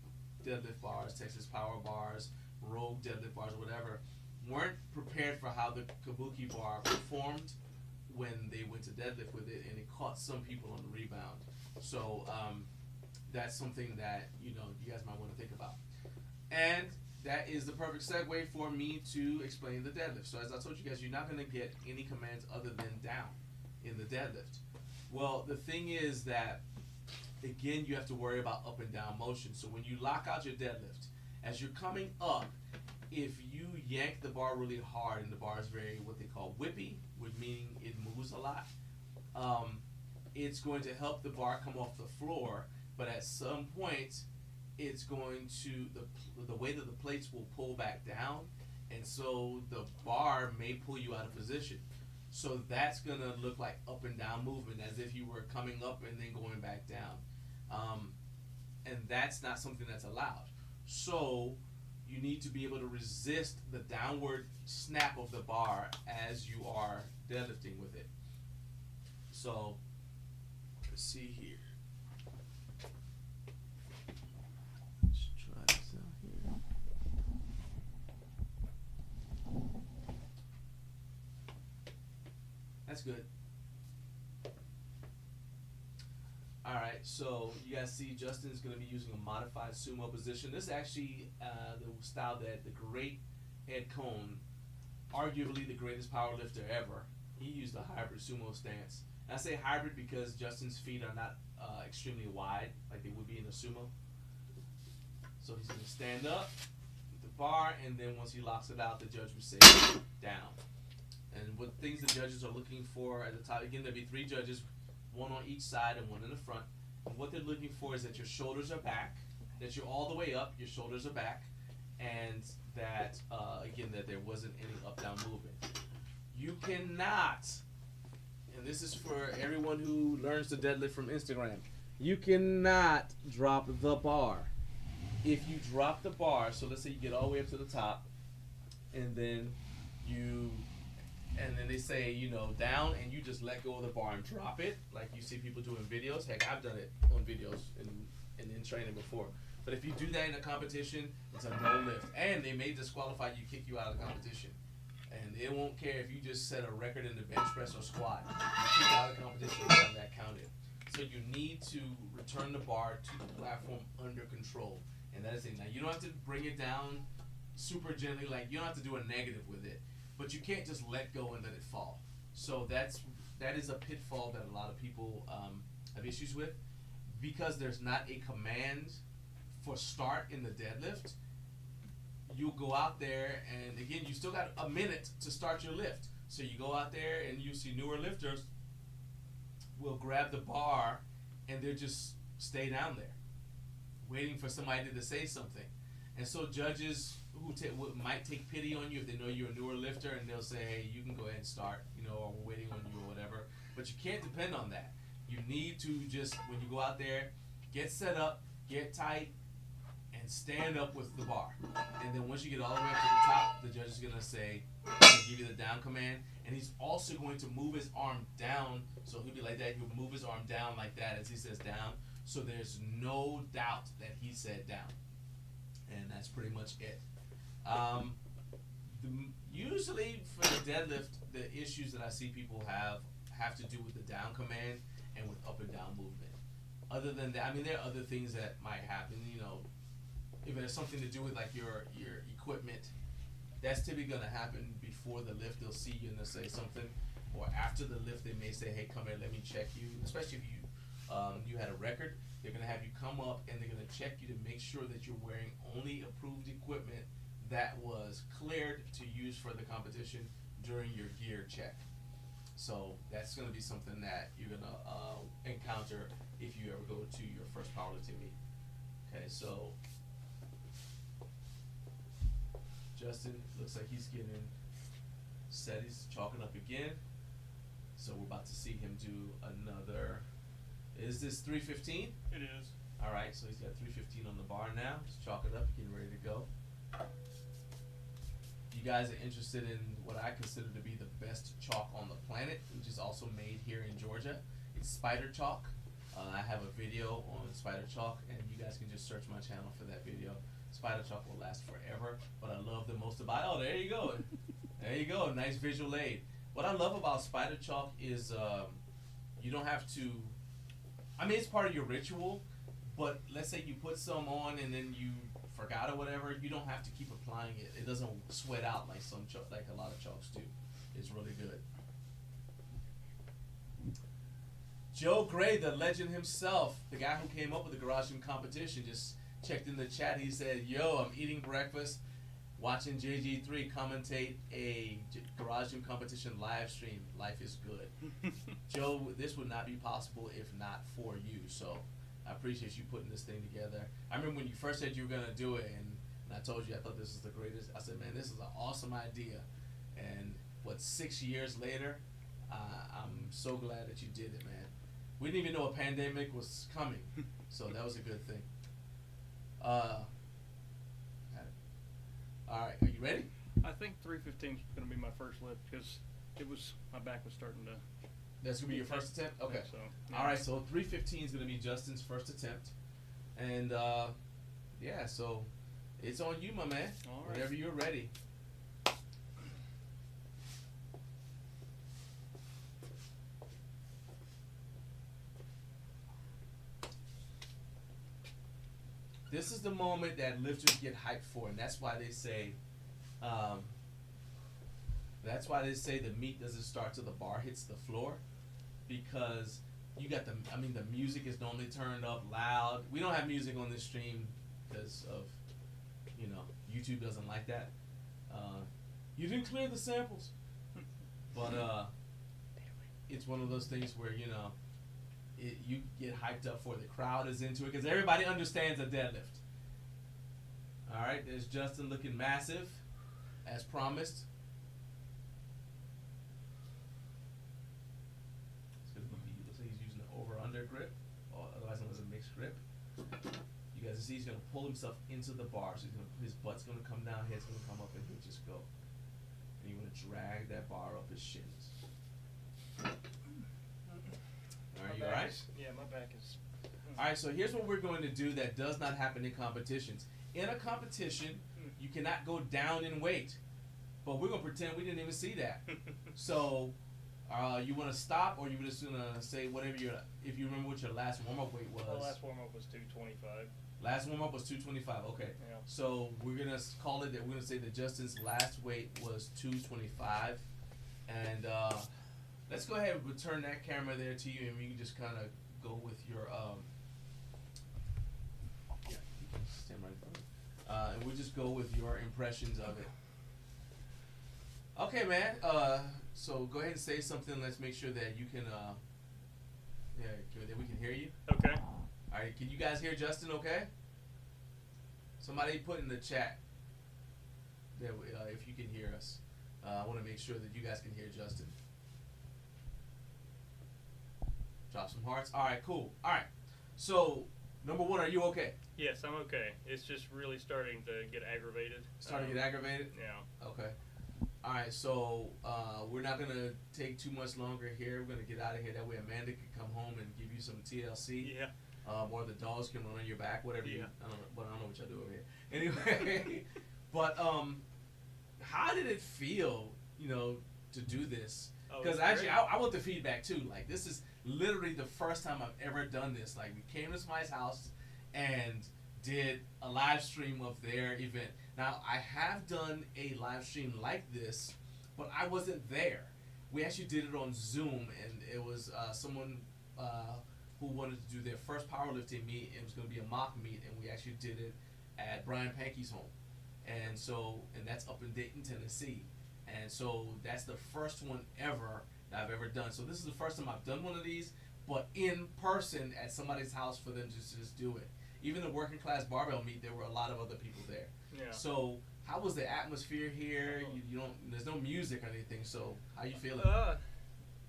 deadlift bars, Texas power bars, Rogue deadlift bars, or whatever, weren't prepared for how the Kabuki Bar performed when they went to deadlift with it, and it caught some people on the rebound. So that's something that, you know, you guys might want to think about. And that is the perfect segue for me to explain the deadlift. So as I told you guys, you're not going to get any commands other than down in the deadlift. Well, the thing is that, again, you have to worry about up and down motion. So when you lock out your deadlift, as you're coming up, if you yank the bar really hard and the bar is very, what they call whippy, which meaning it moves a lot, it's going to help the bar come off the floor, but at some point, it's going to, the way that the plates will pull back down, and so the bar may pull you out of position. So that's going to look like up and down movement, as if you were coming up and then going back down. And that's not something that's allowed. So you need to be able to resist the downward snap of the bar as you are deadlifting with it. So let's see here. Let's try this out here. That's good. Alright, so you guys see Justin is going to be using a modified sumo position. This is actually the style that the great Ed Cohn, arguably the greatest powerlifter ever, he used a hybrid sumo stance. And I say hybrid because Justin's feet are not extremely wide like they would be in a sumo. So he's going to stand up with the bar, and then once he locks it out, the judge will say down. And what things the judges are looking for at the top, again, there'll be 3 judges, one on each side and one in the front. And what they're looking for is that your shoulders are back, that you're all the way up, your shoulders are back, and that, again, that there wasn't any up-down movement. You cannot, and this is for everyone who learns to deadlift from Instagram, you cannot drop the bar. If you drop the bar, so let's say you get all the way up to the top, and then they say, you know, down, and you just let go of the bar and drop it, like you see people do in videos. Heck, I've done it on videos and in training before. But if you do that in a competition, it's a no lift, and they may disqualify you, kick you out of the competition. And they won't care if you just set a record in the bench press or squat. You kick out of the competition and have that counted. So you need to return the bar to the platform under control. And that is it. Now, you don't have to bring it down super gently. Like, you don't have to do a negative with it. But you can't just let go and let it fall. So that is a pitfall that a lot of people have issues with. Because there's not a command for start in the deadlift, you'll go out there, and again, you still got a minute to start your lift. So you go out there, and you see newer lifters will grab the bar, and they'll just stay down there, waiting for somebody to say something. And so judges who might take pity on you if they know you're a newer lifter, and they'll say, hey, you can go ahead and start, or we're waiting on you or whatever. But you can't depend on that. You need to just, when you go out there, get set up, get tight, and stand up with the bar. And then once you get all the way up to the top, the judge is going to say, he's going to give you the down command. And he's also going to move his arm down. So he'll be like that. He'll move his arm down like that as he says down. So there's no doubt that he said down. And that's pretty much it. Usually for the deadlift, the issues that I see people have to do with the down command and with up and down movement. Other than that, I mean, there are other things that might happen. If it has something to do with like your equipment, that's typically gonna happen before the lift. They'll see you and they'll say something, or after the lift, they may say, "Hey, come here, let me check you." Especially if you had a record, they're gonna have you come up and they're gonna check you to make sure that you're wearing only approved equipment that was cleared to use for the competition during your gear check. So that's going to be something that you're going to encounter if you ever go to your first powerlifting meet. Okay, so Justin looks like he's getting set. He's chalking up again. So we're about to see him do another. Is this 315? It is. All right, so he's got 315 on the bar now. He's chalking up, getting ready to go. You guys are interested in what I consider to be the best chalk on the planet, which is also made here in Georgia. It's spider chalk. I have a video on spider chalk, and you guys can just search my channel for that video. Spider chalk will last forever. What I love the most about it, oh, there you go. There you go, nice visual aid. What I love about spider chalk is you don't have to, I mean, it's part of your ritual, but let's say you put some on and then you forgot or whatever, you don't have to keep applying it. It doesn't sweat out like like a lot of chalks do. It's really good. Joe Gray, the legend himself, the guy who came up with the Garage Gym competition, just checked in the chat. He said, "Yo, I'm eating breakfast, watching JG3 commentate a Garage Gym competition live stream. Life is good." Joe, this would not be possible if not for you. So I appreciate you putting this thing together. I remember when you first said you were going to do it, and I told you I thought this was the greatest. I said, man, this is an awesome idea. And 6 years later, I'm so glad that you did it, man. We didn't even know a pandemic was coming, so that was a good thing. All right, are you ready? I think 315 is going to be my first lift because my back was starting to. That's going to be your first attempt? Okay. So, yeah. All right, so 315 is going to be Justin's first attempt. And, yeah, so it's on you, my man. All right. Whenever you're ready. This is the moment that lifters get hyped for, and that's why they say, the meet doesn't start till the bar hits the floor, because you got the music is normally turned up loud. We don't have music on this stream because of, YouTube doesn't like that. You didn't clear the samples, but it's one of those things where you get hyped up for it. The crowd is into it because everybody understands a deadlift. All right, there's Justin looking massive, as promised. Looks like he's using an over-under grip, or otherwise known as a mixed grip. You guys see he's gonna pull himself into the bar, so his butt's gonna come down, head's gonna come up, and he'll just go. And you want to drag that bar up his shins. Are you alright? Yeah, my back is. Alright, so here's what we're going to do that does not happen in competitions. In a competition, you cannot go down in weight. But we're going to pretend we didn't even see that. So, you want to stop, or you just going to say whatever if you remember what your last warm-up weight was? My last warm-up was 225. Last warm up was 225. Okay. Yeah. So we're gonna call it that. We're gonna say that Justin's last weight was 225, and let's go ahead and return that camera there to you, and we can just kind of go with your yeah, you can stand right in front of it. And we'll just go with your impressions of it. Okay, man. So go ahead and say something. Let's make sure that you can that we can hear you. Okay. All right, can you guys hear Justin okay? Somebody put in the chat that if you can hear us. I want to make sure that you guys can hear Justin. Drop some hearts. All right, cool. All right. So, number one, are you okay? Yes, I'm okay. It's just really starting to get aggravated. Starting to get aggravated? Yeah. Okay. All right, so we're not going to take too much longer here. We're going to get out of here. That way Amanda can come home and give you some TLC. Yeah. Or the dogs can run on your back, whatever you. Yeah. I don't know what y'all do over here. Anyway, but how did it feel, to do this? Oh, Because it's actually, great. I want the feedback too. Like, this is literally the first time I've ever done this. Like, we came to somebody's house and did a live stream of their event. Now, I have done a live stream like this, but I wasn't there. We actually did it on Zoom, and it was someone who wanted to do their first powerlifting meet. It was going to be a mock meet, and we actually did it at Brian Pankey's home. And that's up in Dayton, Tennessee. And so that's the first one ever that I've ever done. So this is the first time I've done one of these, but in person at somebody's house for them to just do it. Even the working class barbell meet, there were a lot of other people there. Yeah. So how was the atmosphere here? You don't. There's no music or anything. So how you feeling?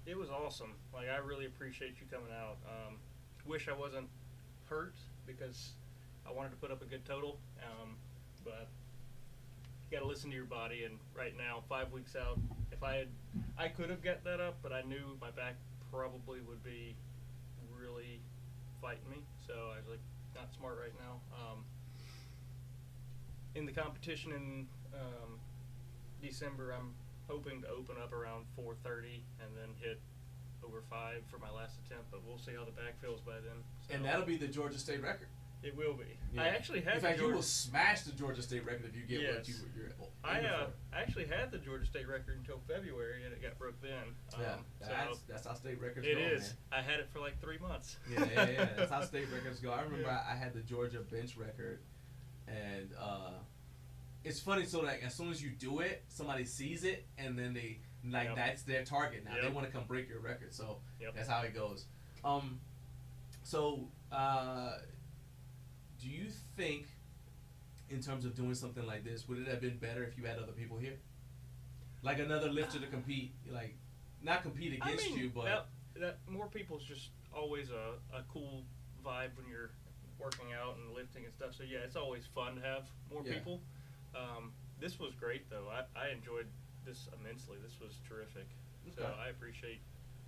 It was awesome. Like, I really appreciate you coming out. Wish I wasn't hurt because I wanted to put up a good total. But you got to listen to your body. And right now, 5 weeks out, I could have got that up, but I knew my back probably would be really fighting me. So I was like, not smart right now. In the competition in December, I'm hoping to open up around 4:30 and then hit over 5 for my last attempt, but we'll see how the back feels by then. So And that'll be the Georgia State record. it will be. Yeah. I actually had In fact, the you Georgia, will smash the Georgia State record if you get what Yes. you're I aiming for. actually had the Georgia State record until February, and it got broke then. Yeah, So that's how state records it go, is. man. I had it for like 3 months. Yeah. That's how state records go. I remember Yeah. I had the Georgia bench record, and it's funny. So like, as soon as you do it, somebody sees it, and then they Yep. that's their target. Now they Yep. want to come break your record. So Yep. that's how it goes. Do you think, in terms of doing something like this, would it have been better if you had other people here, like another lifter to compete, like not compete against you, but that more people's just always a cool vibe when you're working out and lifting and stuff. So yeah, it's always fun to have more Yeah. people. This was great though. I enjoyed this immensely. This was terrific. So Okay. I appreciate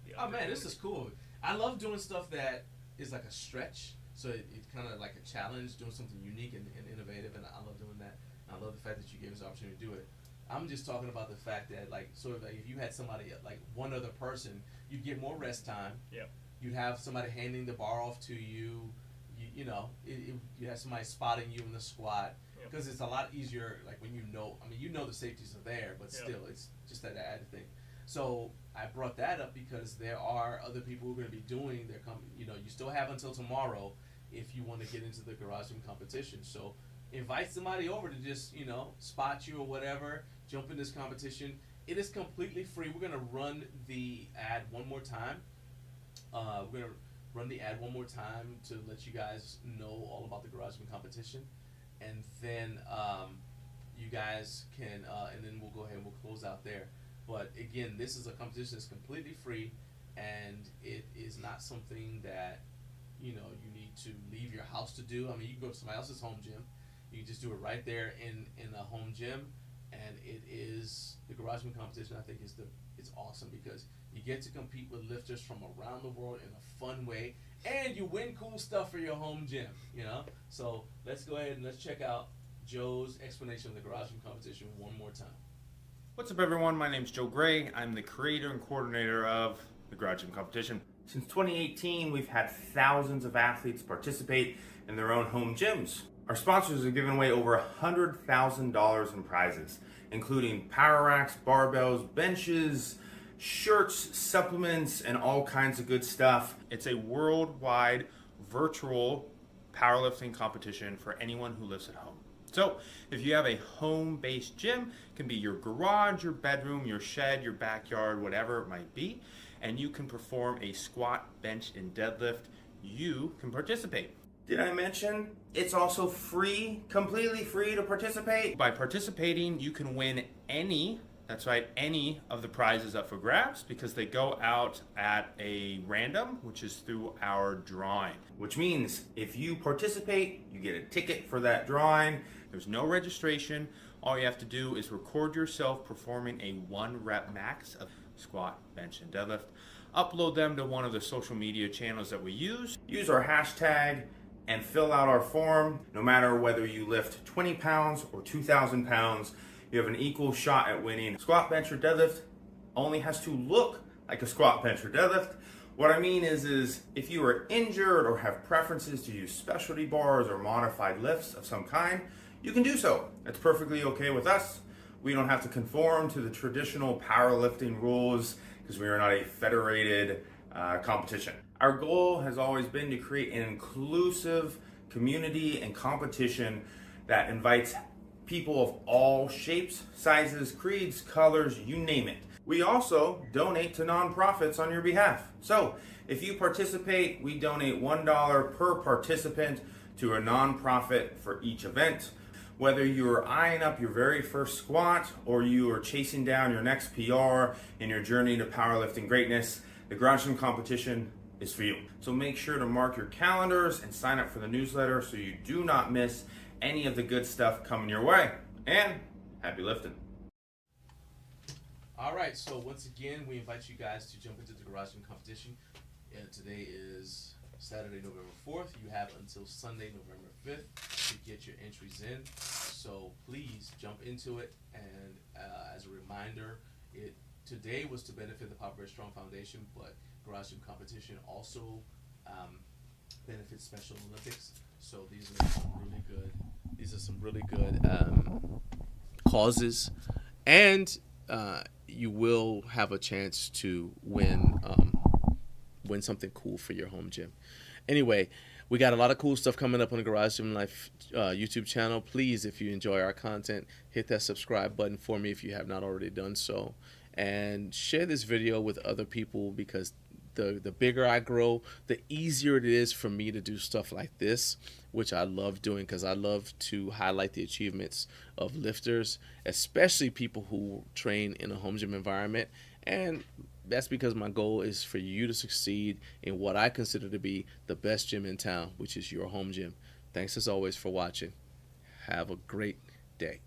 the Oh man, this opportunity. is cool. I love doing stuff that is like a stretch. So it's kind of like a challenge, doing something unique and innovative, and I love doing that. And I love the fact that you gave us the opportunity to do it. I'm just talking about the fact that, like, sort of like if you had somebody, like one other person, you'd get more rest time. Yep. You'd have somebody handing the bar off to you. You have somebody spotting you in the squat. Yep. Because it's a lot easier, like when the safeties are there, but Yep. still, it's just that added thing. So I brought that up because there are other people who are going to be doing their you still have until tomorrow if you want to get into the garage gym competition. So invite somebody over to just, spot you or whatever, jump in this competition. It is completely free. We're going to run the ad one more time. We're going to run the ad one more time to let you guys know all about the garage gym competition. And then you guys can, and then we'll go ahead and we'll close out there. But again, this is a competition that's completely free, and it is not something that, you need to leave your house to do. I mean, you can go to somebody else's home gym. You can just do it right there in a home gym, and it is the garage gym competition. I think it's awesome because you get to compete with lifters from around the world in a fun way, and you win cool stuff for your home gym. So let's go ahead and let's check out Joe's explanation of the garage gym competition one more time. What's up everyone, my name's Joe Gray. I'm the creator and coordinator of the Garage Gym Competition. Since 2018, we've had thousands of athletes participate in their own home gyms. Our sponsors have given away over $100,000 in prizes, including power racks, barbells, benches, shirts, supplements, and all kinds of good stuff. It's a worldwide virtual powerlifting competition for anyone who lives at home. So if you have a home-based gym, it can be your garage, your bedroom, your shed, your backyard, whatever it might be, and you can perform a squat, bench, and deadlift, you can participate. Did I mention it's also free, completely free to participate? By participating, you can win any, that's right, any of the prizes up for grabs, because they go out at a random, which is through our drawing. Which means if you participate, you get a ticket for that drawing. There's no registration. All you have to do is record yourself performing a 1 rep max of squat, bench, and deadlift. Upload them to one of the social media channels that we use. Use our hashtag and fill out our form. No matter whether you lift 20 pounds or 2,000 pounds, you have an equal shot at winning. Squat, bench, or deadlift only has to look like a squat, bench, or deadlift. What I mean is if you are injured or have preferences to use specialty bars or modified lifts of some kind, you can do so. That's perfectly okay with us. We don't have to conform to the traditional powerlifting rules because we are not a federated competition. Our goal has always been to create an inclusive community and competition that invites people of all shapes, sizes, creeds, colors, you name it. We also donate to nonprofits on your behalf. So if you participate, we donate $1 per participant to a nonprofit for each event. Whether you're eyeing up your very first squat or you are chasing down your next PR in your journey to powerlifting greatness, the Garage Gym competition is for you. So make sure to mark your calendars and sign up for the newsletter so you do not miss any of the good stuff coming your way. And happy lifting. All right, so once again, we invite you guys to jump into the Garage Gym competition. Today is Saturday, November 4th. You have until Sunday, November 5th to get your entries in. So please jump into it. And as a reminder, today was to benefit the Pop Very Strong Foundation, but Garage Gym competition also benefits Special Olympics. So these are some really good causes, and you will have a chance to win something cool for your home gym. Anyway, we got a lot of cool stuff coming up on the Garage Gym Life YouTube channel. Please, if you enjoy our content, hit that subscribe button for me if you have not already done so, and share this video with other people, because the bigger I grow, the easier it is for me to do stuff like this, which I love doing because I love to highlight the achievements of lifters, especially people who train in a home gym environment. And that's because my goal is for you to succeed in what I consider to be the best gym in town, which is your home gym. Thanks as always for watching. Have a great day.